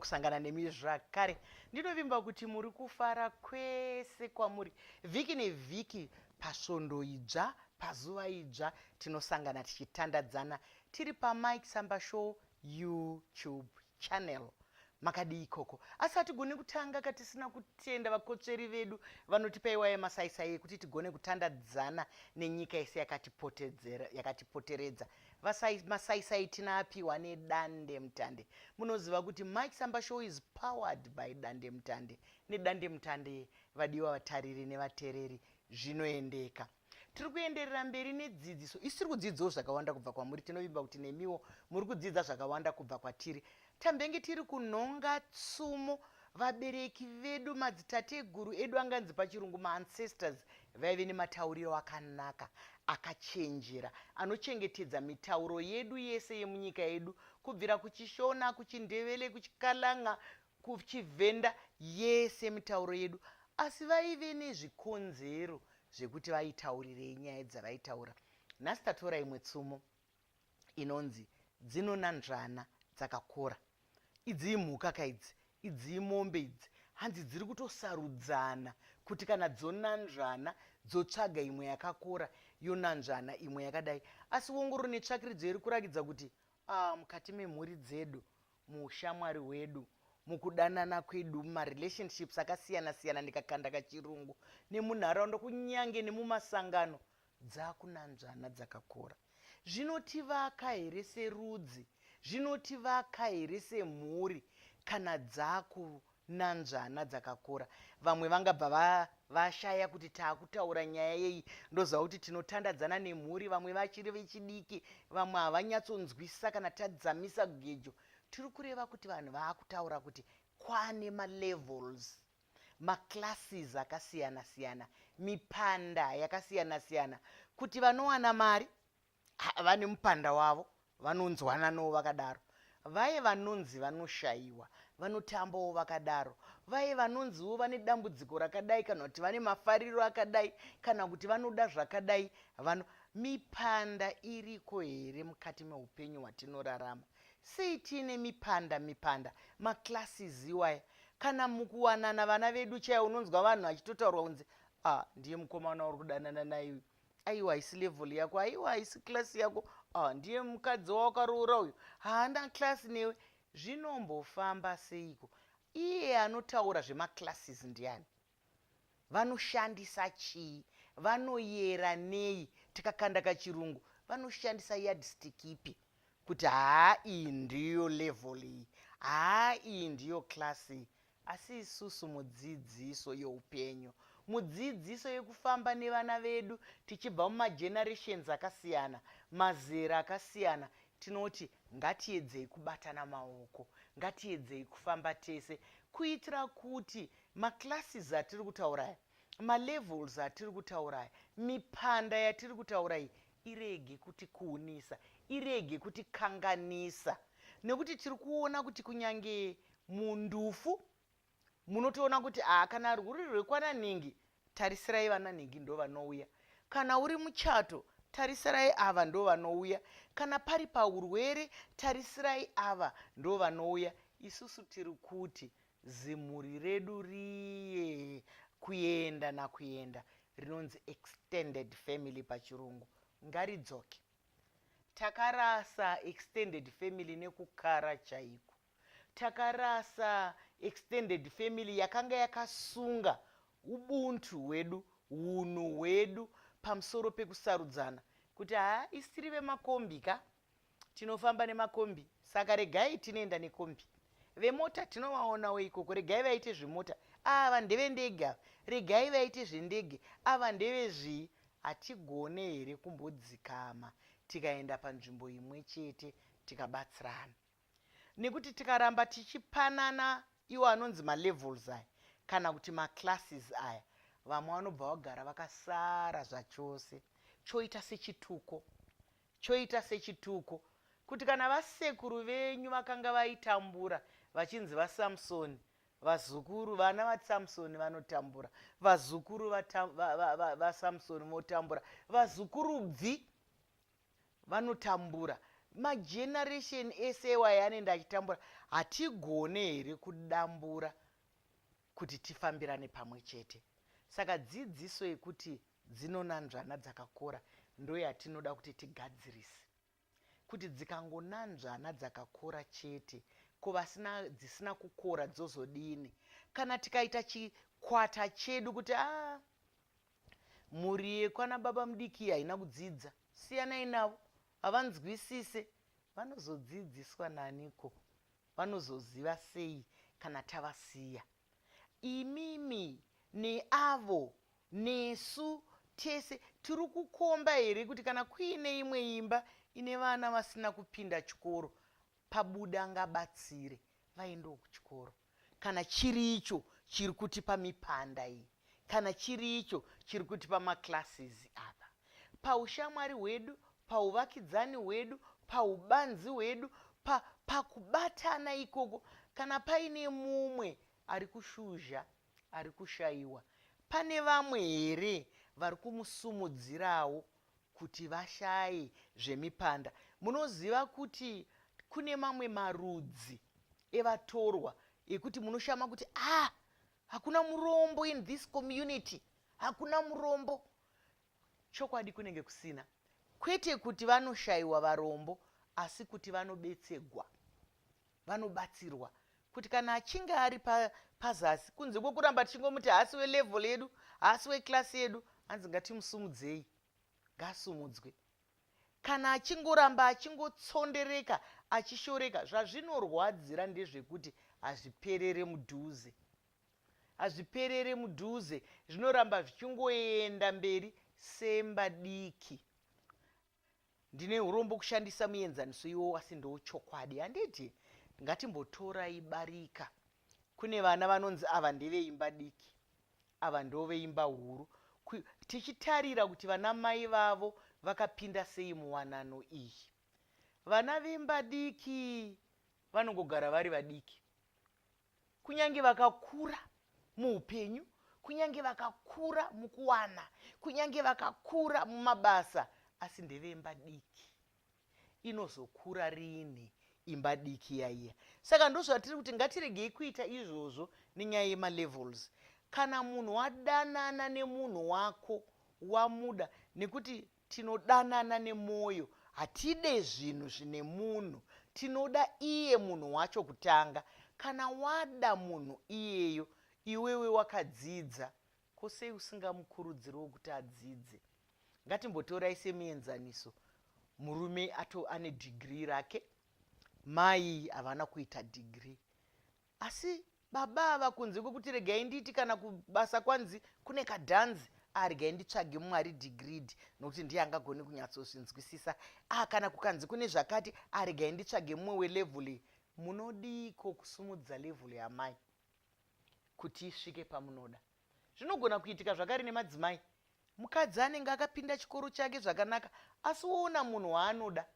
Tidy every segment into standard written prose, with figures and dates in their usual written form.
kusangana nemi zvakare. Ndinovimba kuti muri kufara kwese kwamuri. Vhiki nevhiki pasvondo idzva, pazuva idzva tinosangana tichitandadzana tiri paMike Samba Show YouTube channel. Makadi ikoko. Asi hatigoni kutanga katisina kutenda vakotsveri vedu vanotipaiwa yemasaisai ekuti tigone kutandadzana nenyika yese yakatipoteredza. Masaisai tinapiwa nedande mutande. Munoziva kuti Mike Samba Show is powered by dande mutande. Nedande mutande vadiwa vatariri nevatereri zvinoendeka. Tiri kuenderera mberi nedzidziso. Isiri kudzidzawo zvakawanda kubva kwamuri. Tinovimba kuti nemiwo muri kudzidza zvakawanda kubva kwatiri. Tambenge tiri kunhonga tsumo vabereki vedu, madzitateguru edu anganzi pachirungu ma-ancestors, vaive nematauriro akanaka, akachenjera, anochengetedza mitauro yedu yese yemunyika yedu, kubvira kuchishona, kuchindevele, kuchikalanga, kuchivhenda, yese mitauro yedu. Asi vaive nezvikonzero zvekuti vaitaurirei nyaya dzavaitaura. Nhasi tatora imwe tsumo inonzi dzinonanzvana dzakakora. Idzi imhuka kaidzi, idzi imombe idzi, hanzi dziri kutosarudzana kuti kana dzonanzvana dzotsvaga imwe yakakora yonanzvana imwe yakadai. Asi ongororo netsvakiridzo iri kurakidza kuti mukati memhuri dzedu, muushamwari hwedu, mukudanana kwedu, mumarelationships akasiyana siyana ndikakanda kachirungu, nemunharaunda kunyange nemumasangano, dzakunanzvana dzakakora. Zvinotivaka here serudzi? Zvinotivaka here semhuri kana dzakunanzvana dzakakora? Vamwe vangabva vashaya kuti taakutaura nyaya yeyi ndoziva kuti tinotandadzana nemhuri, vamwe vachiri vechidiki, vamwe havanyatsonzwisisa kana tadzamisa gejo. Tiri kureva kuti vanhu vaakutaura kuti kwane malevels, maclasses akasiyana siyana, mipanda yakasiyana siyana, kuti vanowana mari vane mupanda wavo, vanonzwana nowo vakadaro. Vaye vanonzi vanoshayiwa, vanotambawo vakadaro. Vaye vanonziwo vane dambudziko rakadai, kana kuti vane mafariro akadai, kana kuti vanoda zvakadai. Mipanda iriko here mukati meupenyu hwatinorarama? Sei tiine mipanda, maclasses iwaya? Kana mukuwanana vana vedu chaiwo unonzwa vanhu vachitotaurwa kunzi ndiye mukomana uri kudanana naye, aiwa haisi level yako, aiwa haisi klasi yako, ndiye mukadzi wawakaroora uyu, haana klasi newe. Zvinombofamba seiko? Iye anotaura zvemaclasses ndiani? Vanoshandisa chii? Vanoyera nei? Tikakanda kachirungu, vanoshandisa yardstick ipi kuti iyi ndiyo level iyi, iyi ndiyo klasi iyi? Asi isusu mudzidziso yeupenyu, mudzidziso yekufamba nevana vedu tichibva mumagenerations akasiyana, mazera akasiyana, tinoti ngatiedzei kubatana maoko, ngatiedzei kufamba tese, kuitira kuti maclasses atiri kutaura, malevels atiri kutaura, mipanda yatiri kutaura iyi irege kuti kuunisa, irege kuti kanganisa. Nekuti tiri kuona kuti kunyange mundufu munotoona kuti kana rwuri rwekwananhingi, tarisirai vananhingi ndo vanouya. Kana uri muchato, tarisirai ava ndo vanouya. Kana pari paurwere, tarisirai ava ndo vanouya. Isusu tiri kuti zimhuri redu riye kuenda nakuenda, rinonzi extended family pachirungu, ngaridzoke. Takarasa extended family nekukara chaiko. Takarasa extended family yakanga yakasunga ubuntu hwedu, hunhu hwedu, pamusoro pekusarudzana kuti isiri vemakombi ka, tinofamba nemakombi, saka regai tinoenda nekombi. Vemota tinovaonawo ikoko, regai vaite zvemota. Ava ndevendege, regai vaite zvendege. Ava ndevezvii. Hatigone here kumbodzikama tikaenda panzvimbo imwe chete tikabatsirana? Nekuti tikaramba tichipanana iwo anonzi malevels aya, kana kuti maclasses aya, vamwe vanobva vagara vakasara zvachose. Choita sechituko, choita sechituko, kuti kana vasekuru venyu vakanga vaitambura vachinzi vaSamsoni, vazukuru vana vaSamsoni vanotambura, vazukuru vaSamsoni votambura, vazukurubvi vanotambura, mageneration ese wayanoenda achitambura, hatigone here kudambura kuti tifambirane pamwe chete. Saka dzidziso yekuti dzinonanzvana dzakakora ndo yatinoda kuti tigadzirise, kuti dzikangonanzvana dzakakora chete ko dzisina kukora dzozodini. Kana tikaita chikwata chedu kuti mhuri yekwana baba mudiki haina kudzidza, siyanai navo, havanzwisise, vanozodzidziswa naniko? Vanozoziva sei kana tavasiya? Imimi neavo nesu tese tiri kukomba here kuti kana kuine imwe imba ine vana vasina kupinda chikoro, pabuda ngabatsire vaendewo kuchikoro. Kana chiri icho chiri kutipa mipanda iyi, kana chiri icho chiri kutipa maclasses apa, paushamwari hwedu, pauvakidzani hwedu, paubanzi hwedu, pakubatana ikoko, kana paine mumwe ari kushuzha, ari kushayiwa, pane vamwe here vari kumusumudzirawo kuti vashaye zvemipanda. Munoziva kuti kune mamwe marudzi evatorwa ekuti munoshama kuti hakuna murombo in this community, hakuna murombo. Chokwadi kunenge kusina, kwete kuti vanoshayiwa varombo, asi kuti vanobetsegwa, vanobatsirwa kuti kana achinge ari pazasi, kunze kwokuramba tichingomuti hasi welevel yedu, hasi weklasi yedu, hanzi ngatimusumudzei, ngasumudzwe. Kana achingoramba achingotsondereka achishoreka, zvazvinorwadzira ndezvekuti hazviperere mudhuze, hazviperere mudhuze, zvinoramba zvichingoenda mberi semba diki. Ndine urombo kushandisa muenzaniso iwo, asi ndo chokwadi. Handiti ngatimbotorai barika. Kune vana vanonzi ava ndeveimba diki, ava ndoveimba huru, tichitarira kuti vana mai vavo vakapinda sei muwanano iyi. Vana vemba diki vanongogara vari vadiki, kunyange vakakura muupenyu, kunyange vakakura mukuwana, kunyange vakakura mumabasa, asi ndevemba diki. Inozokura rini imba diki yaiya? Saka ndozvatiri kuti ngatiregei kuita izvozvo nenyaya yemalevels. Kana munhu wadanana nemunhu wako, wamuda, nekuti tinodanana nemwoyo, hatide zvinhu zvine munhu, tinoda iye munhu wacho kutanga. Kana wada munhu iyeyo, iwewe wakadzidza, kosei usingamukurudziriwo kuti adzidze? Ngatimbotorai semuenzaniso, murume ane degree rake, mai havana kuita degree, asi baba ava kunze kwekuti regai nditi kana kubasa kwanzi kune kadhanzi, regai nditsvage mumwe ari degreed nokuti ndiye angagone kunyatsozvinzwisisa. Kana kukanzi kune zvakati, regai nditsvage mumwe welevel. Munodiko kusumudza level yamai kuti isvike pamunoda? Zvinogona kuitika zvakare nemadzimai. Mukadzi anenge akapinda chikoro chake zvakanaka, asi woona munhu waanoda,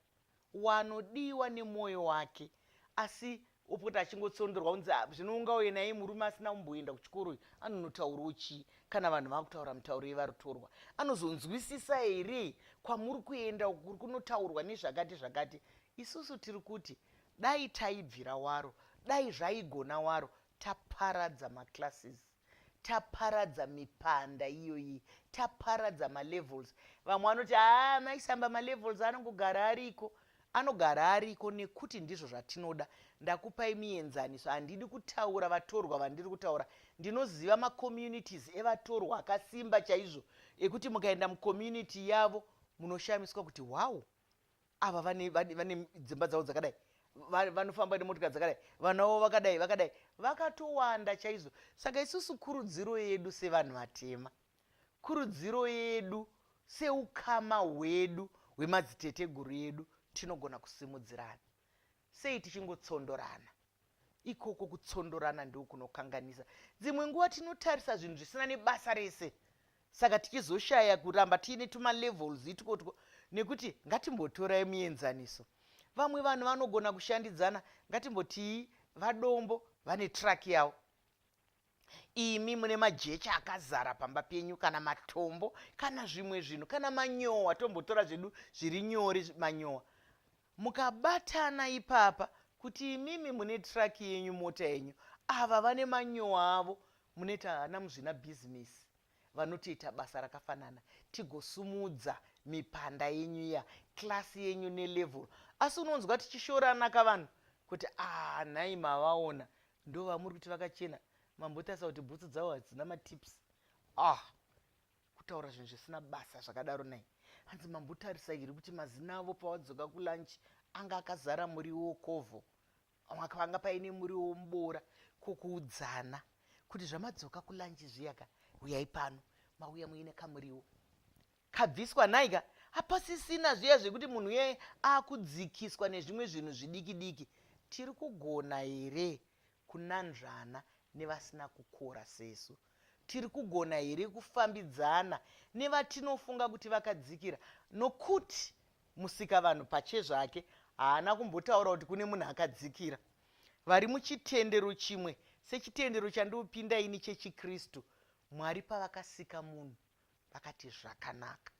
wanodiwa nemwoyo wake, asi opota achingotsondorwa unzi zvinounga naye murume asina kumboenda kuchikoro, anonotaurawo chii? Kana vanhu vakutaura mutauro yevarutorwa, anozonzwisisa here kwamuri kuenda kuri kunotaurwa nezvakati zvakati? Isusu tiri kuti dai taibvira waro, dai zvaigona waro, taparadza maclasses, taparadza mipanda iyoyi, taparadza malevels. Vamwe vanoti maisamba malevels anongogara ariko. Anogara ariko nekuti ndizvo zvatinoda. Ndakupai muenzaniso, handidi kutaura vatorwa vandiri kutaura. Ndinoziva macommunities evatorwa akasimba chaizvo, ekuti mukaenda mucommunity yavo munoshamiswa kuti wow, ava vane dzimba dzavo dzakadai, vanofamba nemotokari dzakadai, vanavo vakadai vakadai, vakatowanda chaizvo. Saka isusu kurudziro yedu sevanhu vatema, kurudziro yedu seukama hwedu hwemadziteteguru edu, tinogona kusimudzirana sei tichingotsondorana. Ikoko kutsondorana ndiko kunokanganisa. Dzimwe nguva tinotarisa zvinhu zvisina nebasa rese, saka tichizoshaya kuramba tiine tumalevels itikotiko, nekuti ngatimbotorai muenzaniso. Vamwe vanhu vanogona kushandidzana, ngatimboti vadombo vane track yavo, imi mune majecha akazara pamba penyu, kana matombo, kana zvimwe zvinhu, kana manyowa, tombotora zvedu zviri nyore manyowa. mukabatana ipapa kuti imimi mune traki yenyu, mota yenyu, ava vane manyowa avo, muneti hana muzvina bhizinesi, vanotoita basa rakafanana, tigosumudza mipanda yenyu iya, klasi yenyu nelevel. Asi unonzwa tichishorana kavanhu kuti nhai mavaona ndo vamuri kuti vakachena, mambotarisa kuti bhutsu dzavo hadzina matips. Kutaura zvinhu zvisina basa zvakadaro nai. Hanzi mambotarisa iri kuti mazina avo pawadzoka kulanchi anga akazara muriwo wokovho, panga paine muriwo womuboora, kukuudzana kuti zvamadzoka kulanchi zviyaka, uyai pano, mauya muine kamuriwo kabviswa nhaika. Hapasisina zviya zvekuti munhu yeye akudzikiswa nezvimwe zvinhu zvidiki diki. Tiri kugona here kunanzvana nevasina kukora sesu? Tiri kugona here kufambidzana nevatinofunga kuti vakadzikira? Nokuti musikavanhu pache zvake haana kumbotaura kuti kune munhu akadzikira. Vari muchitendero chimwe sechitendero chandopinda ini chechikristu, Mwari pavakasika munhu vakati zvakanaka.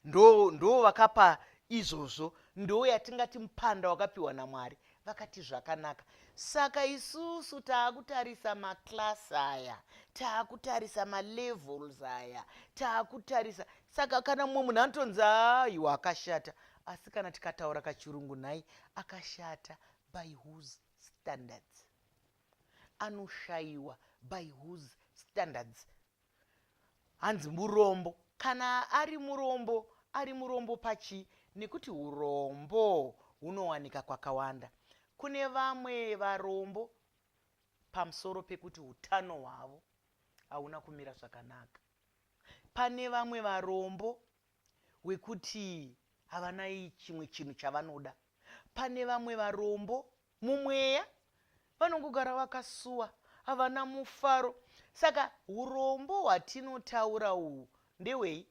Ndo vakapa izvozvo, ndo yatingati mupanda wakapiwa naMwari, vakati zvakanaka. Saka isusu taakutarisa maklasi aya, taakutarisa malevels aya, taakutarisa. Saka kana mumwe munhu anotonzi iwe akashata, asi kana tikataura kachirungu nhai, akashata by whose standards? Anoshayiwa by whose standards? Hanzi murombo, kana ari murombo pachi, nekuti urombo hunowanika kwakawanda. Kune vamwe varombo pamusoro pekuti utano hwavo hauna kumira zvakanaka. Pane vamwe varombo wekuti havana chimwe chinhu chavanoda. Pane vamwe varombo mumweya vanongogara vakasuwa, havana mufaro. Saka urombo hwatinotaura uhu ndewei?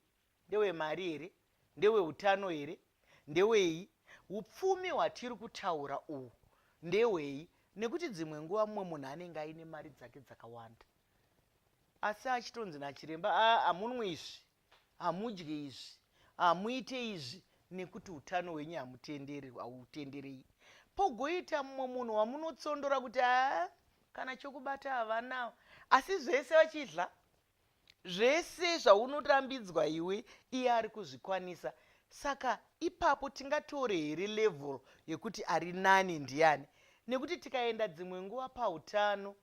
Ndewemari here? Ndeweutano here? Ndewei? Upfumi hwatiri kutaura uhu ndewei? Nekuti dzimwe nguva mumwe munhu anenge aine mari dzake dzakawanda, asi achitonzi nachiremba, hamunwi izvi, hamudyi izvi, hamuite izvi, nekuti utano hwenyu hautenderei. Pogoita mumwe munhu wamunotsondora kuti kana chokubata havanawo, asi zvese vachidla, zvese zvaunorambidzwa iwe iye ari kuzvikwanisa. Saka ipapo tingatore here level yekuti ari nani ndiani? Nekuti tikaenda dzimwe nguva pautano,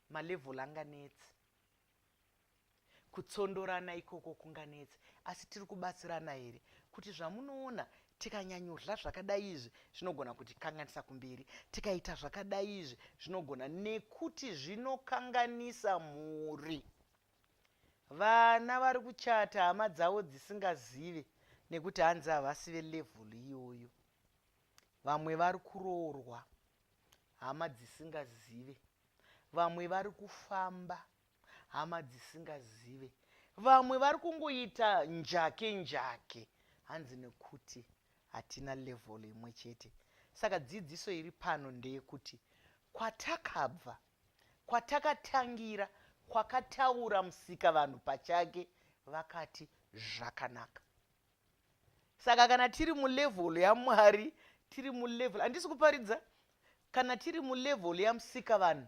malevel anganetsi, kutsondorana ikoko kunganetsi. Asi tiri kubatsirana here kuti zvamunoona tikanyanyodla zvakadai izvi zvinogona kuti kanganisa kumberi, tikaita zvakadai izvi zvinogona, nekuti zvinokanganisa mhuri. Vana vari kuchata hama dzavo dzisingazive, nekuti hanzi havasi velevel iyoyo. Vamwe vari kuroorwa hama dzisingazive, vamwe vari kufamba hama dzisingazive, vamwe vari kungoita njake, hanzi nekuti hatina level imwe chete. Saka dzidziso iri pano ndeyekuti kwatakabva, kwatakatangira, kwakataura musika vanhu pachake vakati zvakanaka. Saka kana tiri mulevel yaMwari, tiri mulevel, handisi kuparidza, kana tiri mulevel yamusika vanhu,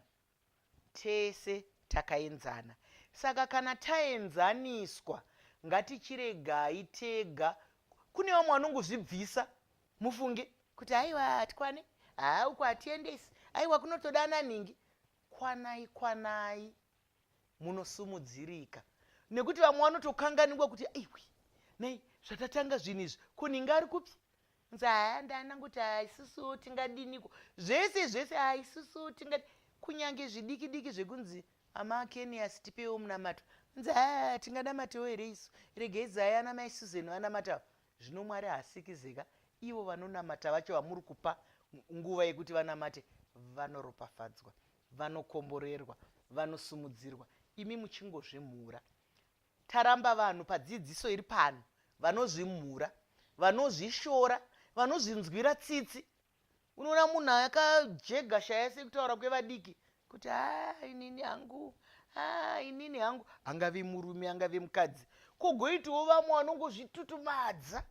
tese takaenzana. Saka kana taenzaniswa, ngatichiregai tega. Kune vamwe vanongozvibvisa, mufunge kuti haiwa hatikwane, uku hatiendesi, haiwa kunotoda ningi. Kwanai munosumudzirika. Nekuti vamwe vanotokanganingwa kuti iwe nei zvatatanga zvinhu izvi, kuningi ari kupi? Nzi ndananguti isusu tingadiniko, zvese isusu tingadini. Kunyange zvidiki diki zvekunzi amakeniasi tipewo munamato, nzi tingadamatawo here isu, regei zaya namai Suzeni vanamatawo. Zvino Mwari haasikizeka, ivo vanonamata vacho vamuri kupa nguva yekuti vanamate, vanoropafadzwa, vanokomborerwa, vanosumudzirwa. Imi muchingozvimhura. Taramba vanhu padzidziso iri pano, vanozvimhura, vanozvishora, vanozvinzwira tsitsi. Unoona munhu akajega shaya sekutaura kwevadiki kuti inini hangu, angave murume angave mukadzi. Kugoitawo vamwe vanongozvitutumadza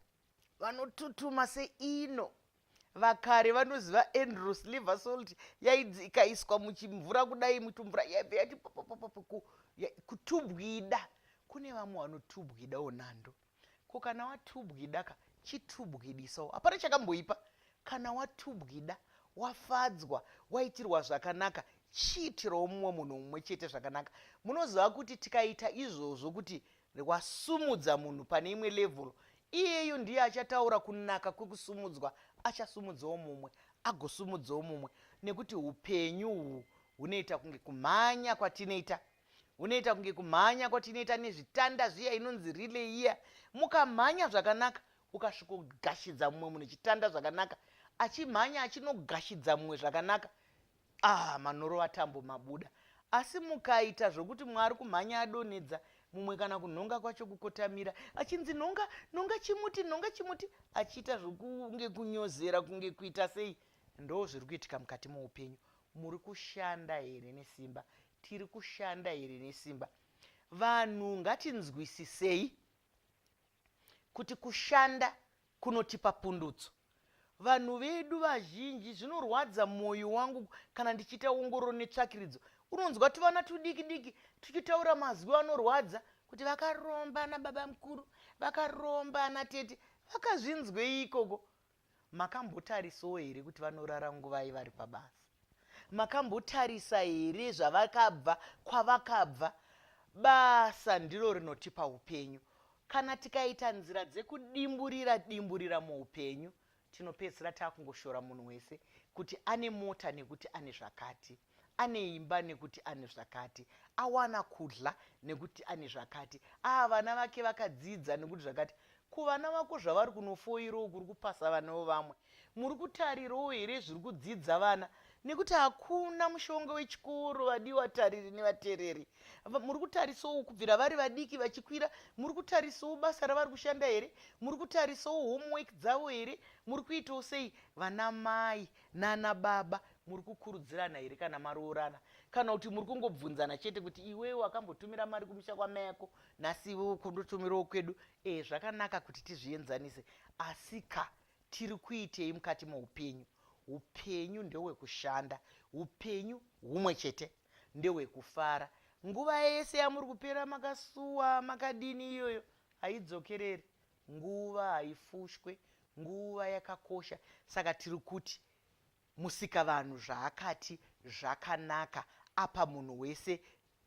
vanotutuma seino. Vakare vanoziva endless liver salt ikaiswa muchimvura kudai mutumvura yaibva yati kutubwida. Kune vamwe vanotubwida onhando. Ko kana watubwida chitubwidisawo. Hapana chakamboipa. Kana watubwida, wafadzwa, waitirwa zvakanaka, chiitirawo mumwe munhu mumwe chete zvakanaka. Munoziva kuti tikaita izvozvo kuti wasumudza munhu pane imwe level, iyeyo ndiye achataura kunaka kwekusumudzwa, achasumudzawo mumwe, agosumudzawo mumwe. Nekuti upenyu uhu hunoita kunge kumhanya kwatinoita. Hunoita kunge kumhanya kwatinoita nezvitanda zviya inonzi relay iya. Mukamhanya zvakanaka, ukasvikogashidza mumwe munhu chitanda zvakanaka, achimhanya achinogashidza mumwe zvakanaka, manoro tambo mabuda. Asi mukaita zvokuti mwari kumhanya adonedza, mumwe kana kunhonga kwacho kukotamira, achinzi nonga chimuti, achiita zvokunge kunyozera kunge kuita sei. Ndo zviri kuitika mukati muupenyu. Muri kushanda here nesimba? Tiri kushanda here nesimba? Vanhu ngatinzwisisei kuti kushanda kunotipa pundutso. Vanhu vedu vazhinji zvinorwadza mwoyo wangu kana ndichiita ongororo netsvakiridzo. Unonzwa tuvana tudiki diki tuchitaura mazwi anorwadza kuti vakaromba na baba mukuru, vakaromba na tete. Vakazvinzwei ikoko? Makambotarisawo here kuti vanorara nguvai vari pabasa? Makambotarisa here zvavakabva kwavakabva? Basa ndiro rinotipa upenyu. Kana tikaita nzira dzekudimburira muupenyu, tinopedzisira takungoshora munhu wese kuti ane mota nekuti ane zvakati, ane imba nekuti ane zvakati, awana kudla nekuti ane zvakati, vana vake vakadzidza nekuti zvakati. Kuvana vako zvavari kunofoirawo kuri kupasa vanawo vamwe. Muri kutarirawo here zviri kudzidza vana? Nekuti hakuna mushonga wechikoro, vadiwa tariri nevatereri. Muri kutarisawo kubvira vari vadiki vachikwira? Muri kutarisawo basa ravari kushanda here? Muri kutarisawo homework dzavo here? Muri kuitawo sei? Vana mai nana baba muri kukurudzirana here kana maroorana? Kana kuti muri kungobvunzana chete kuti iwewe wakambotumira mari kumusha kwamai yako, nhasi iwewe kundotumirawo kwedu? Zvakanaka kuti tizvienzanise, asika tiri kuitei mukati muupenyu? Upenyu ndewekushanda. Upenyu humwe chete ndewekufara. Nguva yese yamuri kupera makasuwa makadini iyoyo haidzokereri. Nguva haifushwe, nguva yakakosha. Saka tiri kuti musika vanhu zvaakati zvakanaka, apa munhu wese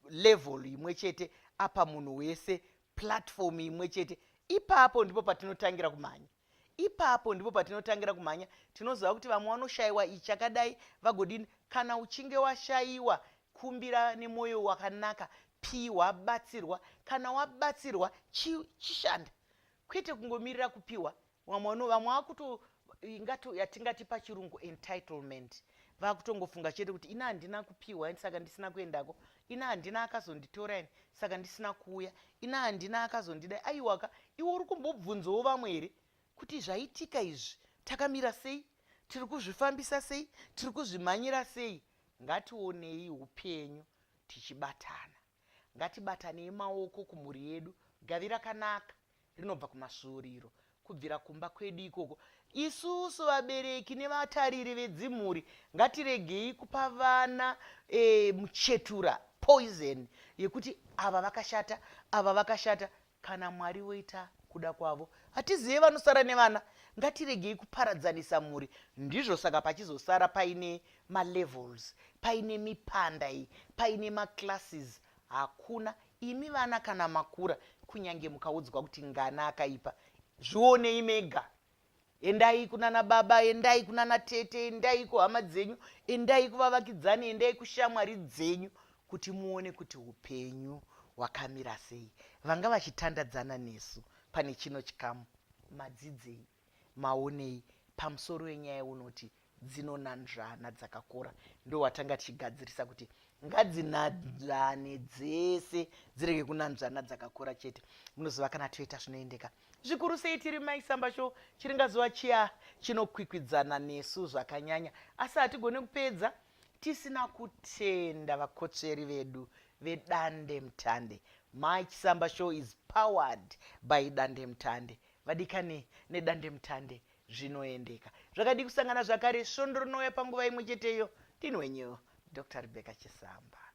level imwe chete, apa munhu wese platform imwe chete. Ipapo ndipo patinotangira kumhanya. Ipapo ndipo patinotangira kumhanya. Tinoziva kuti vamwe vanoshayiwa ichakadai vagodini. Kana uchinge washayiwa, kumbira nemwoyo wakanaka, piwa, batsirwa. Kana wabatsirwa, chishanda. Kwete kungomirira kupiwa. Vamwe vakuto yatingati pachirungu entitlement. Vakutongofunga chete kuti ina handina kupiwa saka ndisina kuendako, ina handina akazonditora saka ndisina kuuya, ina handina akazondidai. Aiwaka iwe uri kumbobvunzawo vamwe here kuti zvaitika izvi takamira sei, tiri kuzvifambisa sei, tiri kuzvimhanyira sei? Ngationei upenyu tichibatana. Ngatibatanei maoko kumhuri yedu. Gavi rakanaka rinobva kumasvuuriro, kubvira kumba kwedu ikoko. Isusu vabereki nevatariri vedzimhuri ngatiregei kupa vana muchetura, poison yekuti ava vakashata, ava vakashata. Kana Mwari woita kuda kwavo, hatizive vanosara nevana. Ngatiregei kuparadzanisa mhuri. Ndizvo saka pachizosara paine malevels, paine mipanda iyi, paine maclasses. Hakuna imi vana kana makura, kunyange mukaudzwa kuti ngana akaipa, zvionei mega. Endai kunana baba, endai kunana tete, endai kuhama dzenyu, endai kuvavakidzani, endai kushamwari dzenyu, kuti muone kuti upenyu hwakamira sei. Vanga vachitandadzana nesu pane chino chikamu, madzidzei, maonei pamusoro wenyaya unoti dzinonanzvana dzakakora. Ndo watanga tichigadzirisa kuti ngadzinanzvane dzese dzirege kunanzvana dzakakora chete. Munoziva kana toita zvinoendeka zvikuru sei tiri maisamba show, chiringazuva chiya chinokwikwidzana nesu zvakanyanya, asi hatigone kupedza tisina kutenda vakotsveri vedu vedande mutande. My Chisamba show is powered by dande mutande. vadikani nedandemutande zvinoendeka. Zvakadi kusangana zvakare svondo rinouya panguva imwe cheteyo. Ndini wenyu Dr. Rebecca Chisamba.